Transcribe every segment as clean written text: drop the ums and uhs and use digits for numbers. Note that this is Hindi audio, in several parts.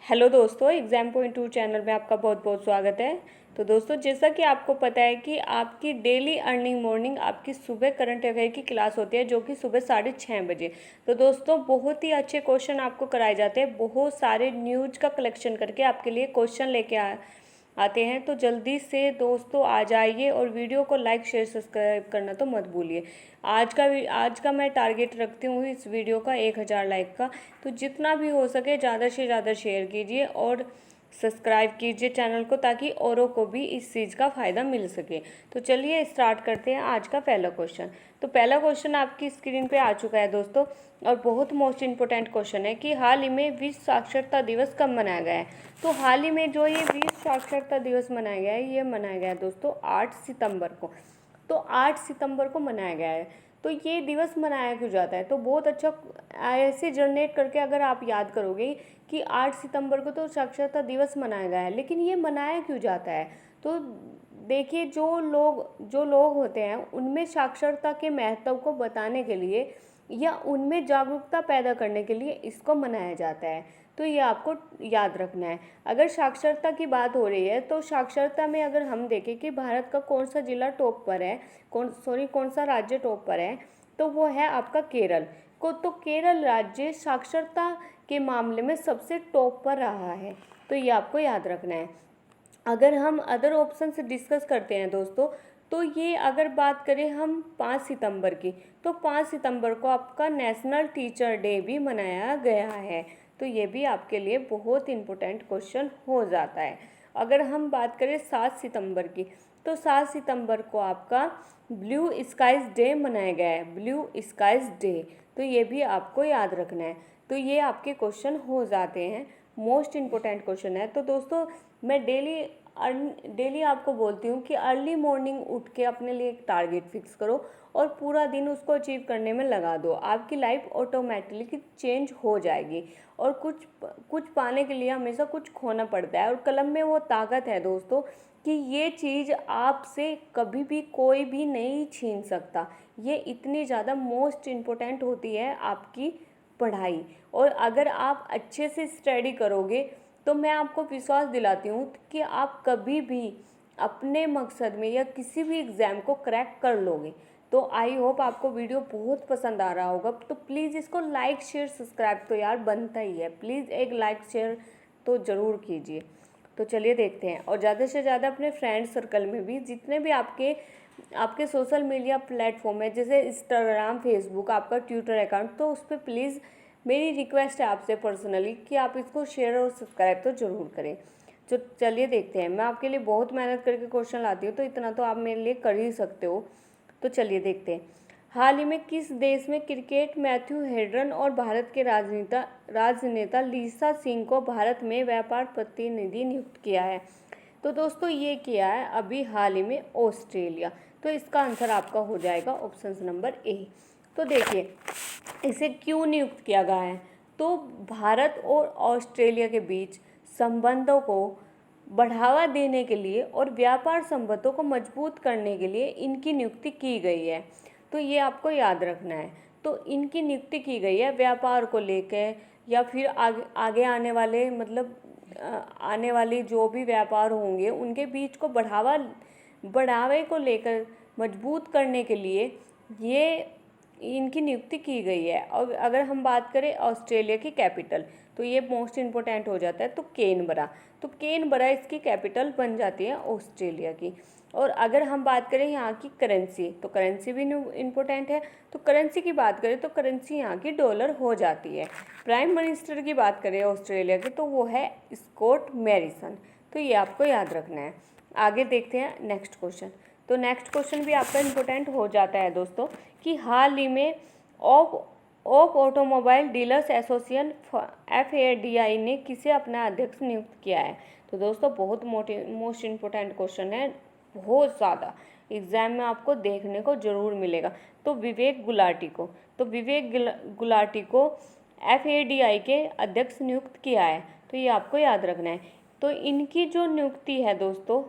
हेलो दोस्तों, एग्ज़ाम पॉइंट 2 चैनल में आपका बहुत बहुत स्वागत है। तो दोस्तों, जैसा कि आपको पता है कि आपकी डेली अर्निंग मॉर्निंग आपकी सुबह करंट अफेयर की क्लास होती है, जो कि सुबह 6:30 बजे। तो दोस्तों, बहुत ही अच्छे क्वेश्चन आपको कराए जाते हैं। बहुत सारे न्यूज़ का कलेक्शन करके आपके लिए क्वेश्चन लेके आते हैं। तो जल्दी से दोस्तों आ जाइए और वीडियो को लाइक शेयर सब्सक्राइब करना तो मत भूलिए। आज का मैं टारगेट रखती हूँ इस वीडियो का 1000 लाइक का। तो जितना भी हो सके ज़्यादा से ज़्यादा शेयर कीजिए और सब्सक्राइब कीजिए चैनल को, ताकि औरों को भी इस चीज़ का फ़ायदा मिल सके। तो चलिए स्टार्ट करते हैं आज का पहला क्वेश्चन। तो पहला क्वेश्चन आपकी स्क्रीन पे आ चुका है दोस्तों, और बहुत मोस्ट इम्पोर्टेंट क्वेश्चन है कि हाल ही में विश्व साक्षरता दिवस कब मनाया गया है। तो हाल ही में जो ये विश्व साक्षरता दिवस मनाया गया है, ये मनाया गया है दोस्तों 8 सितंबर को। तो 8 सितंबर को मनाया गया है। तो ये दिवस मनाया क्यों जाता है, तो बहुत अच्छा ऐसे जनरेट करके अगर आप याद करोगे कि 8 सितंबर को तो साक्षरता दिवस मनाया गया है, लेकिन ये मनाया क्यों जाता है। तो देखिए, जो लोग होते हैं उनमें साक्षरता के महत्व को बताने के लिए या उनमें जागरूकता पैदा करने के लिए इसको मनाया जाता है। तो ये आपको याद रखना है। अगर साक्षरता की बात हो रही है, तो साक्षरता में अगर हम देखें कि भारत का कौन सा जिला टॉप पर है, कौन सा राज्य टॉप पर है, तो वो है आपका केरल को। तो केरल राज्य साक्षरता के मामले में सबसे टॉप पर रहा है। तो ये आपको याद रखना है। अगर हम अदर ऑप्शन से डिस्कस करते हैं दोस्तों, तो ये अगर बात करें हम 5 सितंबर की, तो 5 सितंबर को आपका नेशनल टीचर डे भी मनाया गया है। तो ये भी आपके लिए बहुत इम्पोर्टेंट क्वेश्चन हो जाता है। अगर हम बात करें 7 सितंबर की, तो 7 सितंबर को आपका ब्लू स्काइज डे मनाया गया है, ब्लू स्काइज डे। तो ये भी आपको याद रखना है। तो ये आपके क्वेश्चन हो जाते हैं, मोस्ट इम्पोर्टेंट क्वेश्चन है। तो दोस्तों, मैं डेली आपको बोलती हूँ कि अर्ली मॉर्निंग उठ के अपने लिए एक टारगेट फिक्स करो और पूरा दिन उसको अचीव करने में लगा दो। आपकी लाइफ ऑटोमेटिकली चेंज हो जाएगी। और कुछ पाने के लिए हमेशा कुछ खोना पड़ता है, और कलम में वो ताकत है दोस्तों कि ये चीज़ आपसे कभी भी कोई भी नहीं छीन सकता। ये इतनी ज़्यादा मोस्ट इम्पोर्टेंट होती है आपकी पढ़ाई। और अगर आप अच्छे से स्टडी करोगे, तो मैं आपको विश्वास दिलाती हूँ कि आप कभी भी अपने मकसद में या किसी भी एग्ज़ाम को क्रैक कर लोगे। तो आई होप आपको वीडियो बहुत पसंद आ रहा होगा। तो प्लीज़ इसको लाइक शेयर सब्सक्राइब तो यार बनता ही है, प्लीज़ एक लाइक शेयर तो ज़रूर कीजिए। तो चलिए देखते हैं, और ज़्यादा से ज़्यादा अपने फ्रेंड सर्कल में भी, जितने भी आपके सोशल मीडिया प्लेटफॉर्म है, जैसे इंस्टाग्राम, फेसबुक, आपका ट्विटर अकाउंट, तो उस पर प्लीज़ मेरी रिक्वेस्ट है आपसे पर्सनली कि आप इसको शेयर और सब्सक्राइब तो ज़रूर करें। तो चलिए देखते हैं, मैं आपके लिए बहुत मेहनत करके क्वेश्चन लाती हूँ, तो इतना तो आप मेरे लिए कर ही सकते हो। तो चलिए देखते हैं, हाल ही में किस देश में क्रिकेट मैथ्यू हेडन और भारत के राजनेता लीसा सिंह को भारत में व्यापार प्रतिनिधि नियुक्त किया है। तो दोस्तों, ये किया है अभी हाल ही में ऑस्ट्रेलिया। तो इसका आंसर आपका हो जाएगा ऑप्शन नंबर ए। तो देखिए, इसे क्यों नियुक्त किया गया है, तो भारत और ऑस्ट्रेलिया के बीच संबंधों को बढ़ावा देने के लिए और व्यापार संबंधों को मजबूत करने के लिए इनकी नियुक्ति की गई है। तो ये आपको याद रखना है। तो इनकी नियुक्ति की गई है व्यापार को लेकर, या फिर आगे आने वाले आने वाली जो भी व्यापार होंगे उनके बीच को बढ़ावे को लेकर मजबूत करने के लिए ये इनकी नियुक्ति की गई है। और अगर हम बात करें ऑस्ट्रेलिया की कैपिटल, तो ये मोस्ट इम्पोर्टेंट हो जाता है। तो केनबरा इसकी कैपिटल बन जाती है ऑस्ट्रेलिया की। और अगर हम बात करें यहाँ की करेंसी, तो करेंसी भी इम्पोर्टेंट है। तो करेंसी की बात करें तो करेंसी यहाँ की डॉलर हो जाती है। प्राइम मिनिस्टर की बात करें ऑस्ट्रेलिया की, तो वो है स्कॉट मॉरिसन। तो ये आपको याद रखना है। आगे देखते हैं नेक्स्ट क्वेश्चन। तो नेक्स्ट क्वेश्चन भी आपका इम्पोर्टेंट हो जाता है दोस्तों, कि हाल ही में of automobile dealers association FADI ने किसे अपना अध्यक्ष नियुक्त किया है। तो दोस्तों, बहुत मोस्ट इम्पोर्टेंट क्वेश्चन है, बहुत ज़्यादा एग्जाम में आपको देखने को ज़रूर मिलेगा। तो विवेक गुलाटी को FADI के अध्यक्ष नियुक्त किया है। तो ये आपको याद रखना है। तो इनकी जो नियुक्ति है दोस्तों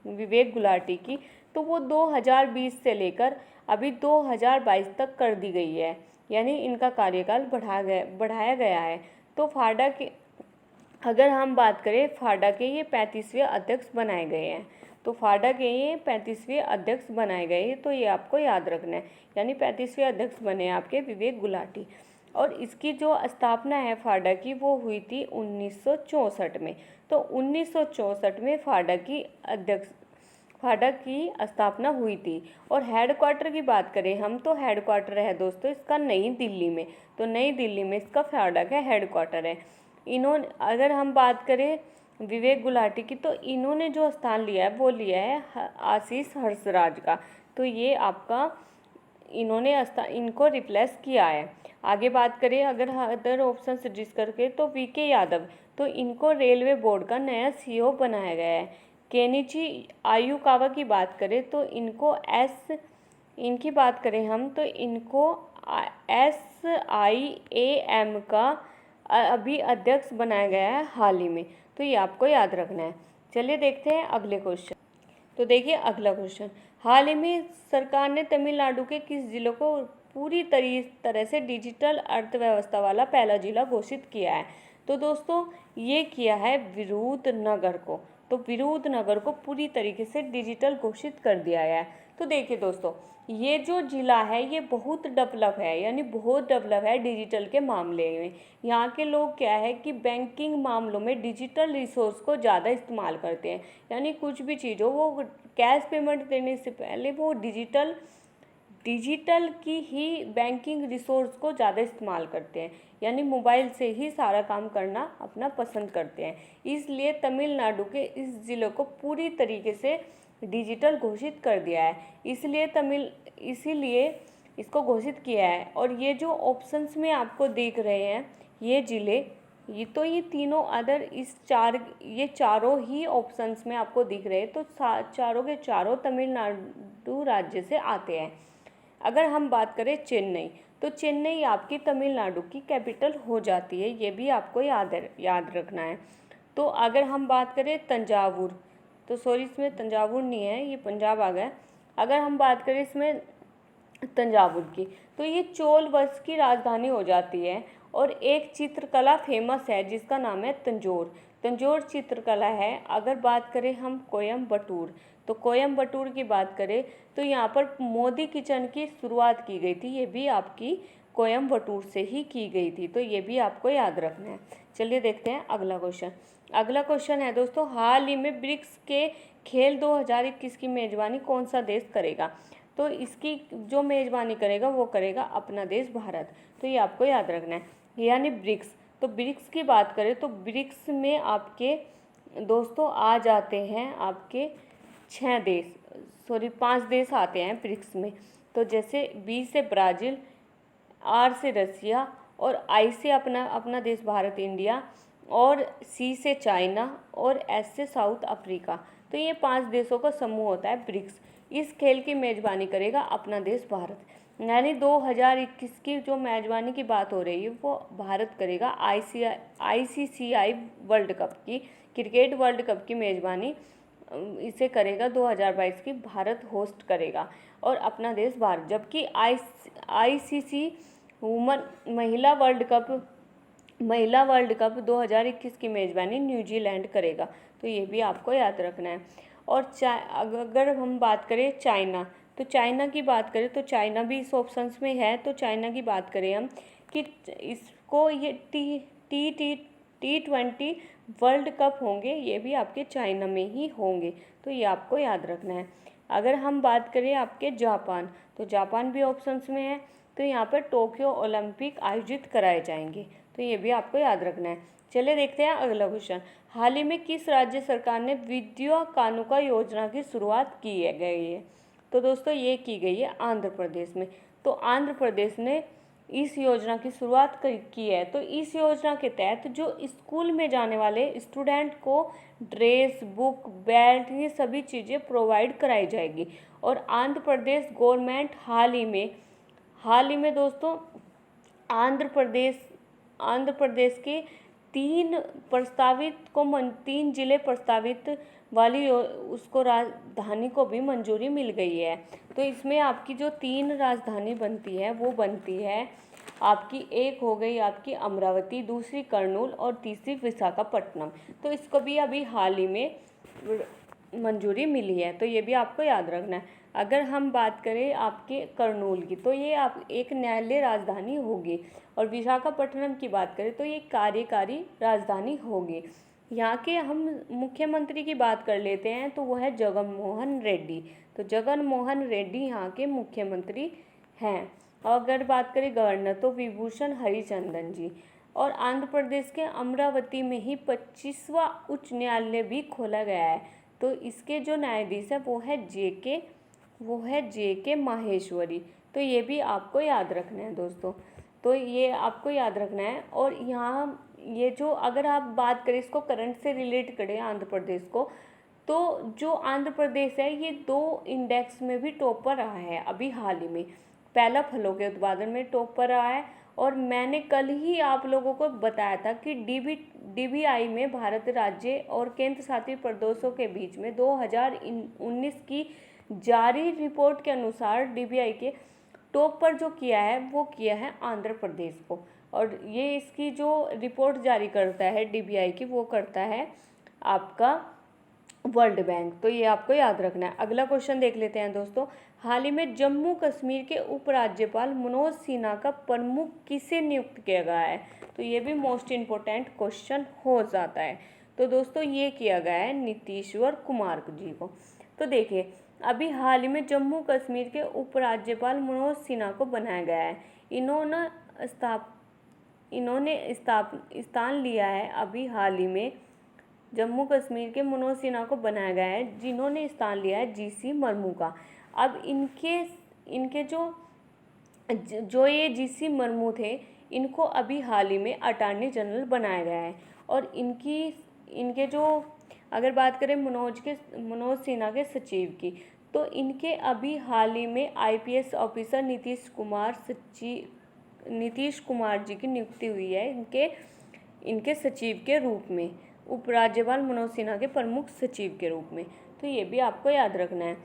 विवेक गुलाटी की, तो वो 2020 से लेकर अभी 2022 तक कर दी गई है, यानी इनका कार्यकाल बढ़ाया गया है। तो अगर हम बात करें फाडा के, ये 35वें अध्यक्ष बनाए गए हैं। तो फाडा के ये 35वें अध्यक्ष बनाए गए, तो ये आपको याद रखना है। यानी 35वें अध्यक्ष बने आपके विवेक गुलाटी। और इसकी जो स्थापना है फाडा की, वो हुई थी 1964 में। तो 1964 में फाडा की स्थापना हुई थी। और हेडक्वार्टर की बात करें हम, तो हेडक्वार्टर है दोस्तों इसका नई दिल्ली में। तो नई दिल्ली में इसका फाडा का हेडक्वार्टर है। इन्होंने, अगर हम बात करें विवेक गुलाटी की, तो इन्होंने जो स्थान लिया है वो लिया है आशीष हंसराज का। तो ये आपका इन्होंने इनको रिप्लेस किया है। आगे बात करें अगर अदर ऑप्शन सजेस्ट करके, तो वीके यादव, तो इनको रेलवे बोर्ड का नया सीईओ बनाया गया है। केनिची आयुकावा की बात करें तो इनकी बात करें हम, तो इनको SIAM का अभी अध्यक्ष बनाया गया है हाल ही में। तो ये आपको याद रखना है। चलिए देखते हैं अगले क्वेश्चन। तो देखिए अगला क्वेश्चन, हाल ही में सरकार ने तमिलनाडु के किस जिलों को पूरी तरह से डिजिटल अर्थव्यवस्था वाला पहला जिला घोषित किया है? तो दोस्तों ये किया है विरुधनगर को। तो विरुधनगर को पूरी तरीके से डिजिटल घोषित कर दिया गया है। तो देखिए दोस्तों, ये जो जिला है ये बहुत डेवलप है, यानी बहुत डेवलप है डिजिटल के मामले में। यहाँ के लोग क्या है कि बैंकिंग मामलों में डिजिटल रिसोर्स को ज़्यादा इस्तेमाल करते हैं। यानी कुछ भी चीज़ हो, वो कैश पेमेंट देने से पहले वो डिजिटल की ही बैंकिंग रिसोर्स को ज़्यादा इस्तेमाल करते हैं। यानी मोबाइल से ही सारा काम करना अपना पसंद करते हैं। इसलिए तमिलनाडु के इस ज़िले को पूरी तरीके से डिजिटल घोषित कर दिया है। इसीलिए इसको घोषित किया है। और ये जो ऑप्शंस में आपको देख रहे हैं ये ज़िले, ये तीनों अदर ये चारों ही ऑप्शंस में आपको दिख रहे हैं। तो चारों के चारों तमिलनाडु राज्य से आते हैं। अगर हम बात करें चेन्नई, तो चेन्नई आपकी तमिलनाडु की कैपिटल हो जाती है, ये भी आपको याद रखना है। तो अगर हम बात करें तंजावुर, तो सॉरी इसमें तंजावुर नहीं है, ये पंजाब आ गया। अगर हम बात करें इसमें तंजावुर की, तो ये चोल वंश की राजधानी हो जाती है। और एक चित्रकला फेमस है जिसका नाम है तंजौर चित्रकला है। अगर बात करें हम कोयम्बटूर, तो कोयम्बटूर की बात करें तो यहाँ पर मोदी किचन की शुरुआत की गई थी, ये भी आपकी कोयम्बटूर से ही की गई थी। तो ये भी आपको याद रखना है। चलिए देखते हैं अगला क्वेश्चन। अगला क्वेश्चन है दोस्तों, हाल ही में ब्रिक्स के खेल 2021 की मेजबानी कौन सा देश करेगा? तो इसकी जो मेजबानी करेगा वो करेगा अपना देश भारत। तो ये आपको याद रखना है। यानी ब्रिक्स, तो ब्रिक्स की बात करें तो ब्रिक्स में आपके दोस्तों आ जाते हैं आपके 5 देश आते हैं ब्रिक्स में। तो जैसे B से ब्राज़ील, R से रसिया, और I से अपना देश भारत इंडिया, और C से चाइना, और S से साउथ अफ्रीका। तो ये 5 देशों का समूह होता है ब्रिक्स। इस खेल की मेज़बानी करेगा अपना देश भारत। यानी 2021 की जो मेज़बानी की बात हो रही है वो भारत करेगा ICC वर्ल्ड कप की, क्रिकेट वर्ल्ड कप की मेज़बानी इसे करेगा 2022 की भारत होस्ट करेगा और अपना देश भारत। जबकि ICC महिला वर्ल्ड कप 2021 की मेज़बानी न्यूजीलैंड करेगा। तो ये भी आपको याद रखना है। और अगर हम बात करें चाइना, तो चाइना की बात करें तो चाइना भी इस ऑप्शंस में है। तो चाइना की बात करें हम कि इसको ये T20 वर्ल्ड कप होंगे, ये भी आपके चाइना में ही होंगे। तो ये आपको याद रखना है। अगर हम बात करें आपके जापान, तो जापान भी ऑप्शंस में है। तो यहाँ पर टोक्यो ओलंपिक आयोजित कराए जाएंगे। तो ये भी आपको याद रखना है। चलिए देखते हैं अगला क्वेश्चन। हाल ही में किस राज्य सरकार ने विद्या कानुका योजना की शुरुआत की गई है? तो दोस्तों ये की गई है आंध्र प्रदेश में। तो आंध्र प्रदेश ने इस योजना की शुरुआत की है। तो इस योजना के तहत जो स्कूल में जाने वाले स्टूडेंट को ड्रेस, बुक, बेल्ट, ये सभी चीज़ें प्रोवाइड कराई जाएगी। और आंध्र प्रदेश गवर्नमेंट हाल ही में दोस्तों आंध्र प्रदेश के 3 जिले प्रस्तावित वाली उसको राजधानी को भी मंजूरी मिल गई है। तो इसमें आपकी जो 3 राजधानी बनती है वो बनती है आपकी एक हो गई आपकी अमरावती, दूसरी कर्नूल और तीसरी विशाखापट्टनम। तो इसको भी अभी हाल ही में मंजूरी मिली है, तो ये भी आपको याद रखना है। अगर हम बात करें आपके कर्नूल की, तो ये आप एक न्यायालय राजधानी होगी, और विशाखापट्टनम की बात करें तो ये कार्यकारी राजधानी होगी। यहाँ के हम मुख्यमंत्री की बात कर लेते हैं, तो वो है जगन मोहन रेड्डी। तो जगन मोहन रेड्डी यहाँ के मुख्यमंत्री हैं। और अगर बात करें गवर्नर, तो विभूषण हरिचंदन जी। और आंध्र प्रदेश के अमरावती में ही 25वां उच्च न्यायालय भी खोला गया है। तो इसके जो न्यायाधीश है वो है जे के माहेश्वरी। तो ये भी आपको याद रखना है दोस्तों, तो ये आपको याद रखना है। और यहाँ ये जो अगर आप बात करें इसको करंट से रिलेट करें आंध्र प्रदेश को, तो जो आंध्र प्रदेश है ये 2 इंडेक्स में भी टॉप पर रहा है अभी हाल ही में। पहला फलों के उत्पादन में टॉप पर रहा है, और मैंने कल ही आप लोगों को बताया था कि डीबीआई में भारत राज्य और केंद्र शासित प्रदेशों के बीच में 2019 की जारी रिपोर्ट के अनुसार डीबीआई के टॉप पर जो किया है वो किया है आंध्र प्रदेश को। और ये इसकी जो रिपोर्ट जारी करता है डीबीआई की, वो करता है आपका वर्ल्ड बैंक। तो ये आपको याद रखना है। अगला क्वेश्चन देख लेते हैं दोस्तों। हाल ही में जम्मू कश्मीर के उपराज्यपाल मनोज सिन्हा का प्रमुख किसे नियुक्त किया गया है? तो ये भी मोस्ट इम्पोर्टेंट क्वेश्चन हो जाता है। तो दोस्तों ये किया गया है नीतीश्वर कुमार जी को। तो देखिए अभी हाल ही में जम्मू कश्मीर के उपराज्यपाल मनोज सिन्हा को बनाया गया है। इन्होंने स्थान लिया है अभी हाल ही में जम्मू कश्मीर के मनोज सिन्हा को बनाया गया है, जिन्होंने स्थान लिया है जीसी मुर्मू का। अब इनके जो ये जीसी मुर्मू थे, इनको अभी हाल ही में अटॉर्नी जनरल बनाया गया है। और इनके जो अगर बात करें मनोज सिन्हा के सचिव की, तो इनके अभी हाल ही में आईपीएस ऑफिसर नीतीश कुमार जी की नियुक्ति हुई है इनके सचिव के रूप में, उपराज्यपाल मनोज सिन्हा के प्रमुख सचिव के रूप में। तो ये भी आपको याद रखना है।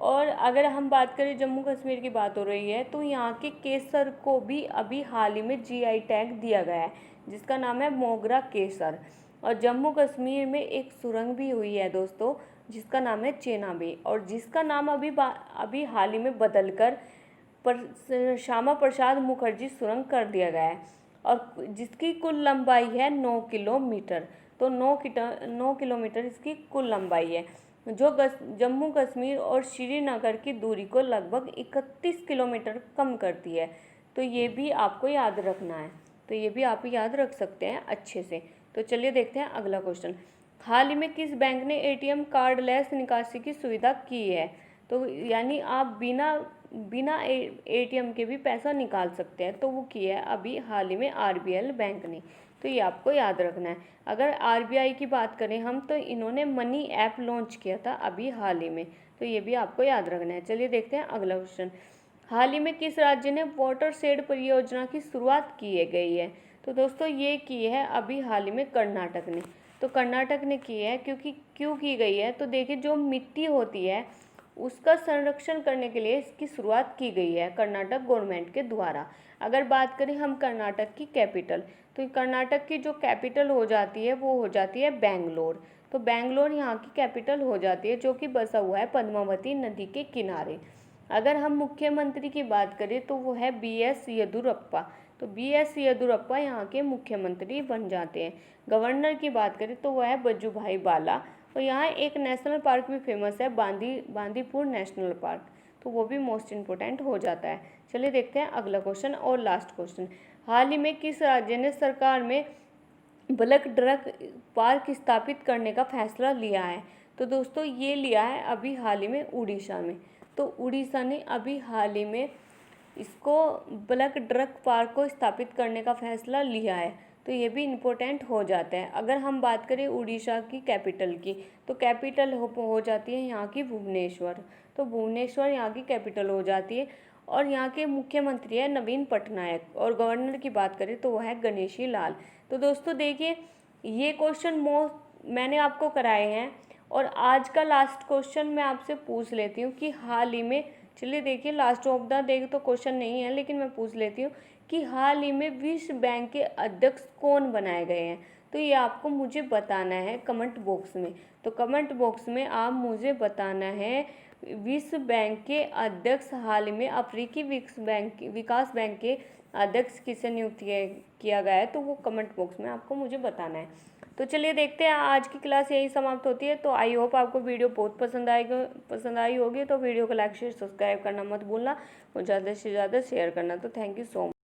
और अगर हम बात करें जम्मू कश्मीर की बात हो रही है, तो यहाँ के केसर को भी अभी हाल ही में जीआई टैग दिया गया है, जिसका नाम है मोगरा केसर। और जम्मू कश्मीर में एक सुरंग भी हुई है दोस्तों, जिसका नाम है चेनाबे, और जिसका नाम अभी हाल ही में बदलकर श्यामा प्रसाद मुखर्जी सुरंग कर दिया गया है, और जिसकी कुल लंबाई है 9 किलोमीटर। तो 9 किलोमीटर इसकी कुल लंबाई है, जो जम्मू कश्मीर और श्रीनगर की दूरी को लगभग 31 किलोमीटर कम करती है। तो ये भी आपको याद रखना है, तो ये भी आप याद रख सकते हैं अच्छे से। तो चलिए देखते हैं अगला क्वेश्चन। हाल ही में किस बैंक ने एटीएम कार्डलेस निकासी की सुविधा की है? तो यानी आप बिना एटीएम के भी पैसा निकाल सकते हैं, तो वो किया है अभी हाल ही में आरबीएल बैंक ने। तो ये आपको याद रखना है। अगर आरबीआई की बात करें हम, तो इन्होंने मनी ऐप लॉन्च किया था अभी हाल ही में, तो ये भी आपको याद रखना है। चलिए देखते हैं अगला क्वेश्चन। हाल ही में किस राज्य ने वाटर शेड परियोजना की शुरुआत की गई है? तो दोस्तों ये की है अभी हाल ही में कर्नाटक ने। तो कर्नाटक ने की है क्यों की गई है? तो देखिए जो मिट्टी होती है उसका संरक्षण करने के लिए इसकी शुरुआत की गई है कर्नाटक गवर्नमेंट के द्वारा। अगर बात करें हम कर्नाटक की कैपिटल, तो कर्नाटक की जो कैपिटल हो जाती है वो हो जाती है बेंगलोर। तो बेंगलोर यहाँ की कैपिटल हो जाती है, जो कि बसा हुआ है पद्मावती नदी के किनारे। अगर हम मुख्यमंत्री की बात करें तो वो है BS येदियुरप्पा। तो BS येदियुरप्पा यहाँ के मुख्यमंत्री बन जाते हैं। गवर्नर की बात करें तो वह है वजुभाई वाला। और यहाँ एक नेशनल पार्क भी फेमस है, बांदीपुर नेशनल पार्क, तो वो भी मोस्ट इम्पोर्टेंट हो जाता है। चलिए देखते हैं अगला क्वेश्चन और लास्ट क्वेश्चन। हाल ही में किस राज्य ने सरकार में ब्लैक ड्रग पार्क स्थापित करने का फैसला लिया है? तो दोस्तों ये लिया है अभी हाल ही में उड़ीसा में। तो उड़ीसा ने अभी हाल ही में इसको ब्लैक ड्रग पार्क को स्थापित करने का फैसला लिया है, तो ये भी इम्पोर्टेंट हो जाता है। अगर हम बात करें उड़ीसा की कैपिटल की, तो कैपिटल हो जाती है यहाँ की भुवनेश्वर। तो भुवनेश्वर यहाँ की कैपिटल हो जाती है, और यहाँ के मुख्यमंत्री है नवीन पटनायक, और गवर्नर की बात करें तो वह है गणेशी लाल। तो दोस्तों देखिए ये क्वेश्चन मैंने आपको कराए हैं, और आज का लास्ट क्वेश्चन मैं आपसे पूछ लेती हूँ कि हाल ही में, चलिए देखिए लास्ट ऑफ द डे तो क्वेश्चन नहीं है, लेकिन मैं पूछ लेती हूँ कि हाल ही में विश्व बैंक के अध्यक्ष कौन बनाए गए हैं। तो ये आपको मुझे बताना है कमेंट बॉक्स में। तो कमेंट बॉक्स में आप मुझे बताना है विश्व बैंक के अध्यक्ष हाल में अफ्रीकी विकास बैंक के अध्यक्ष किसे नियुक्त किया गया है, तो वो कमेंट बॉक्स में आपको मुझे बताना है। तो चलिए देखते हैं, आज की क्लास यही समाप्त होती है। तो आई होप आपको वीडियो बहुत पसंद आई होगी। तो वीडियो को लाइक शेयर सब्सक्राइब करना मत भूलना और ज़्यादा से ज़्यादा शेयर करना। तो थैंक यू सो मच।